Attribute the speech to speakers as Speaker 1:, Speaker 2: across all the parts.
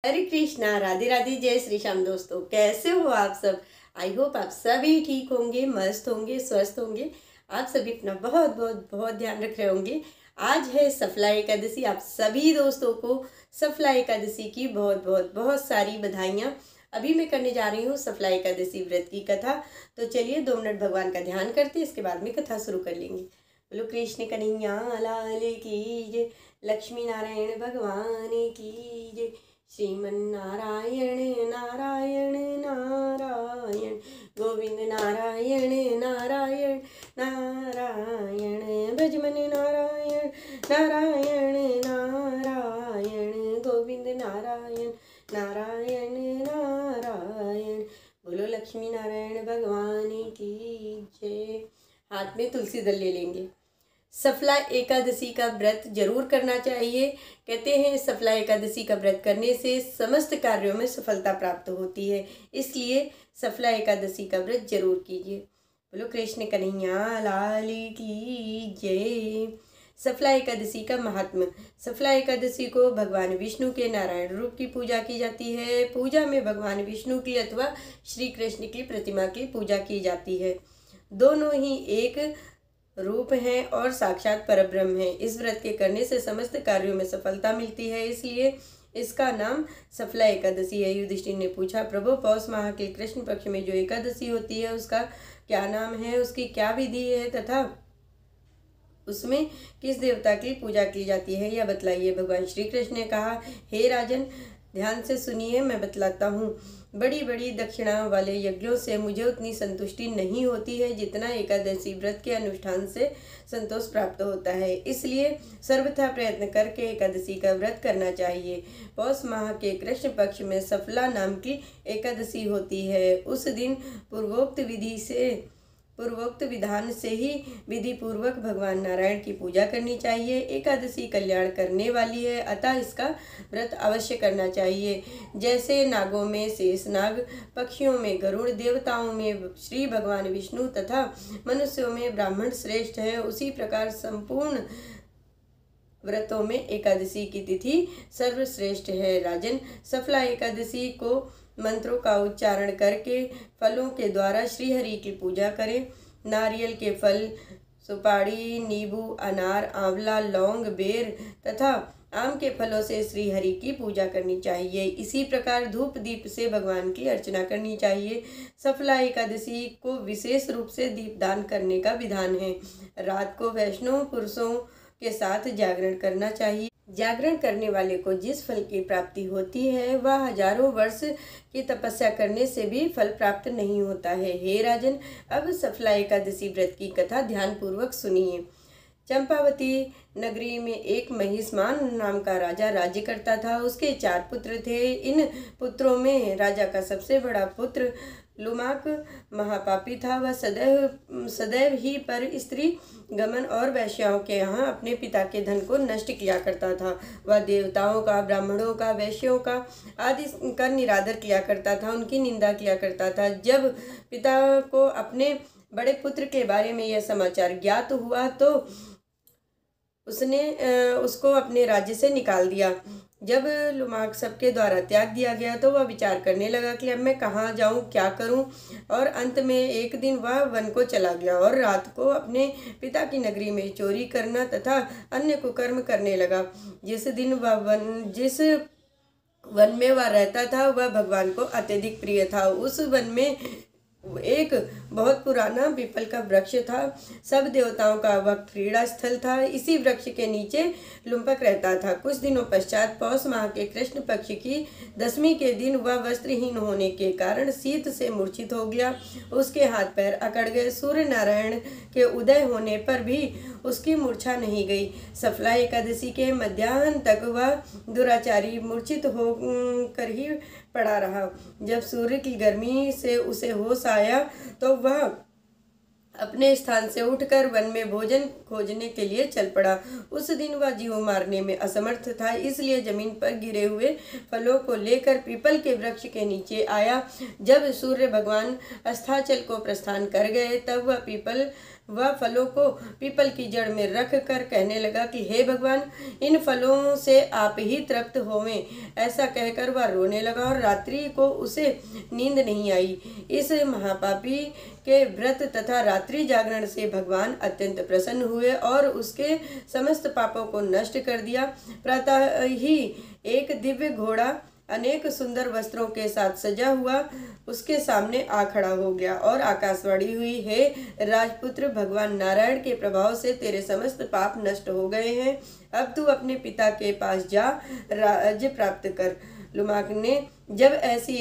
Speaker 1: हरे कृष्णा, राधे राधे, जय श्री श्याम। दोस्तों, कैसे हो आप सब? आई होप आप सभी ठीक होंगे, मस्त होंगे, स्वस्थ होंगे। आप सभी अपना बहुत बहुत बहुत ध्यान रख रहे होंगे। आज है सफला एकादशी। आप सभी दोस्तों को सफला एकादशी की बहुत बहुत बहुत सारी बधाइयाँ। अभी मैं करने जा रही हूँ सफला एकादशी व्रत की कथा। तो चलिए 2 मिनट भगवान का ध्यान करते, इसके बाद में कथा शुरू कर लेंगे। बोलो कृष्ण कन्हैया लाल की जय, लक्ष्मी नारायण भगवान की जय। श्रीमन्नारायण नारायण नारायण, गोविंद नारायण नारायण नारायण, भजमन नारायण नारायण नारायण, गोविंद नारायण नारायण नारायण। बोलो लक्ष्मी नारायण भगवान की जय। हाथ में तुलसी दल ले लेंगे। सफला एकादशी का व्रत जरूर करना चाहिए। कहते हैं सफला एकादशी का व्रत करने से समस्त कार्यों में सफलता प्राप्त होती है, इसलिए सफला एकादशी का व्रत जरूर कीजिए। बोलो कृष्ण कन्हैया लाल की जय। सफला एकादशी का महात्म्य। सफला एकादशी को भगवान विष्णु के नारायण रूप की पूजा की जाती है। पूजा में भगवान विष्णु की अथवा श्री कृष्ण की प्रतिमा की पूजा की जाती है। दोनों ही एक रूप हैं और साक्षात परब्रह्म है। इस व्रत के करने से समस्त कार्यों में सफलता मिलती है, इसलिए इसका नाम सफला एकादशी है। युधिष्ठिर ने पूछा, प्रभु पौष माह के कृष्ण पक्ष में जो एकादशी होती है उसका क्या नाम है, उसकी क्या विधि है तथा उसमें किस देवता की पूजा की जाती है, यह बतलाइए। भगवान श्री कृष्ण ने कहा, हे राजन, ध्यान से सुनिए, मैं बतलाता हूँ। बड़ी बड़ी दक्षिणा वाले यज्ञों से मुझे उतनी संतुष्टि नहीं होती है जितना एकादशी व्रत के अनुष्ठान से संतोष प्राप्त होता है, इसलिए सर्वथा प्रयत्न करके एकादशी का व्रत करना चाहिए। पौष माह के कृष्ण पक्ष में सफला नाम की एकादशी होती है। उस दिन पूर्वोक्त विधान से ही विधि पूर्वक भगवान नारायण की पूजा करनी चाहिए। एकादशी कल्याण करने वाली है, अतः इसका व्रत अवश्य करना चाहिए। जैसे नागों में शेषनाग, पक्षियों में गरुड़, देवताओं में श्री भगवान विष्णु तथा मनुष्यों में ब्राह्मण श्रेष्ठ है, उसी प्रकार संपूर्ण व्रतों में एकादशी की तिथि सर्वश्रेष्ठ है। राजन, सफला एकादशी को मंत्रों का उच्चारण करके फलों के द्वारा श्रीहरि की पूजा करें। नारियल के फल, सुपारी, नींबू, अनार, आंवला, लौंग, बेर तथा आम के फलों से श्रीहरि की पूजा करनी चाहिए। इसी प्रकार धूप दीप से भगवान की अर्चना करनी चाहिए। सफला एकादशी को विशेष रूप से दीपदान करने का विधान है। रात को वैष्णव पुरुषों के साथ जागरण करना चाहिए। जागरण करने वाले को जिस फल की प्राप्ति होती है वह हजारों वर्ष की तपस्या करने से भी फल प्राप्त नहीं होता है। हे राजन, अब सफला एकादशी व्रत की कथा ध्यान पूर्वक सुनिए। चंपावती नगरी में एक महिष्मान नाम का राजा राज्य करता था। उसके 4 पुत्र थे। इन पुत्रों में राजा का सबसे बड़ा पुत्र लुमाक महापापी था। वह सदैव ही पर स्त्री गमन और वैश्याओं के यहाँ अपने पिता के धन को नष्ट किया करता था। वह देवताओं का, ब्राह्मणों का, वैश्यों का आदि का निरादर किया करता था, उनकी निंदा किया करता था। जब पिता को अपने बड़े पुत्र के बारे में यह समाचार ज्ञात हुआ तो उसने उसको अपने राज्य से निकाल दिया। जब लुमाक सबके द्वारा त्याग दिया गया तो वह विचार करने लगा कि अब मैं कहाँ जाऊँ, क्या करूँ, और अंत में एक दिन वह वन को चला गया और रात को अपने पिता की नगरी में चोरी करना तथा अन्य कुकर्म करने लगा। जिस वन में वह रहता था वह भगवान को अत्यधिक प्रिय था। उस वन में एक बहुत पुराना पीपल का वृक्ष था। सब देवताओं का वह क्रीड़ा स्थल था। इसी वृक्ष के नीचे लुम्पक रहता था। कुछ दिनों पश्चात पौष माह के कृष्ण पक्ष की 10वीं के दिन वह वस्त्रहीन होने के कारण शीत से मूर्छित हो गया। उसके हाथ पैर अकड़ गए। सूर्य नारायण के उदय होने पर भी उसकी मूर्छा नहीं गई। सफला एकादशी के मध्याह्न तक वह दुराचारी मूर्छित हो कर ही पड़ा रहा। जब सूर्य की गर्मी से उसे होश आया तो वह अपने स्थान से उठकर वन में भोजन खोजने के लिए चल पड़ा। उस दिन वह जीव मारने में असमर्थ था, इसलिए जमीन पर गिरे हुए फलों को लेकर पीपल के वृक्ष के नीचे आया। जब सूर्य भगवान अस्ताचल को प्रस्थान कर गए तब वह पीपल वह फलों को पीपल की जड़ में रख कर कहने लगा कि हे भगवान, इन फलों से आप ही तृप्त होवें। ऐसा कहकर वह रोने लगा और रात्रि को उसे नींद नहीं आई। इस महापापी के व्रत तथा रात्रि जागरण से भगवान अत्यंत प्रसन्न हुए और उसके समस्त पापों को नष्ट कर दिया। प्रातः ही एक दिव्य घोड़ा अनेक सुंदर वस्त्रों के साथ सजा हुआ उसके सामने आ खड़ा हो गया और आकाशवाणी हुई, हे राजपुत्र, भगवान नारायण के प्रभाव से तेरे समस्त पाप नष्ट हो गए हैं। अब तू अपने पिता के पास जा राज्य प्राप्त कर। लुमाक ने जब ऐसी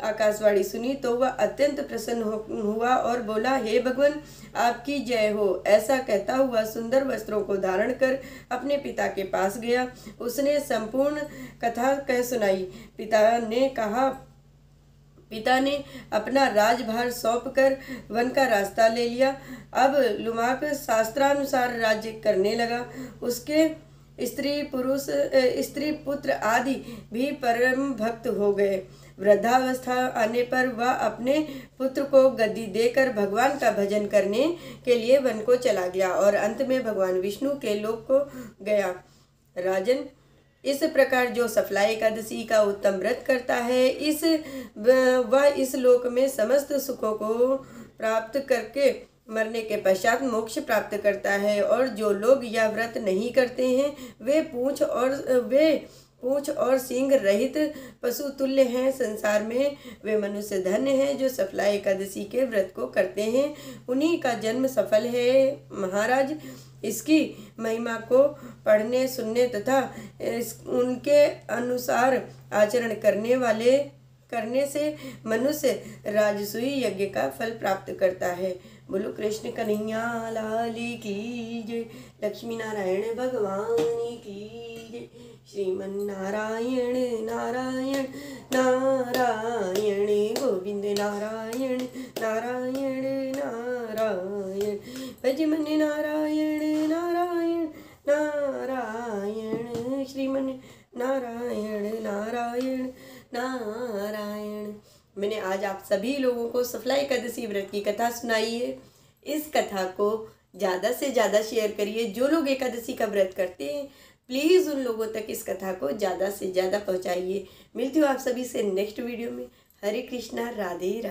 Speaker 1: आकाशवाणी सुनी तो वह अत्यंत प्रसन्न हुआ और बोला, हे भगवान, आपकी जय हो। ऐसा कहता हुआ सुंदर वस्त्रों को धारण कर अपने पिता के पास गया। उसने संपूर्ण कथा कह सुनाई। पिता ने अपना राजभार सौंपकर वन का रास्ता ले लिया। अब लुमाक शास्त्रानुसार राज्य करने लगा। उसके स्त्री पुत्र आदि भी परम भक्त हो गए। वृद्धावस्था आने पर वह अपने पुत्र को गद्दी देकर भगवान का भजन करने के लिए वन को चला गया और अंत में भगवान विष्णु के लोक को गया। राजन, इस प्रकार जो सफला एकादशी का उत्तम व्रत करता है, वह इस लोक में समस्त सुखों को प्राप्त करके मरने के पश्चात मोक्ष प्राप्त करता है। और जो लोग यह व्रत नहीं करते हैं वे पूंछ और सींग रहित पशु तुल्य हैं। संसार में वे मनुष्य धन्य हैं जो सफला एकादशी के व्रत को करते हैं, उन्हीं का जन्म सफल है। महाराज, इसकी महिमा को पढ़ने, सुनने तथा उनके अनुसार आचरण करने से मनुष्य राजसूय यज्ञ का फल प्राप्त करता है। बोलो कृष्ण कन्हैया लाल की जय, लक्ष्मी नारायण भगवान की जय। श्रीमन नारायण नारायण नारायण, गोविंद नारायण नारायण नारायण, भज मन नारायण नारायण नारायण, श्रीमन नारायण नारायण नारायण। मैंने आज आप सभी लोगों को सफला एकादशी व्रत की कथा सुनाई है। इस कथा को ज़्यादा से ज़्यादा शेयर करिए। जो लोग एकादशी का व्रत करते हैं प्लीज़ उन लोगों तक इस कथा को ज़्यादा से ज़्यादा पहुँचाइए। मिलती हूँ आप सभी से नेक्स्ट वीडियो में। हरे कृष्णा, राधे राधे।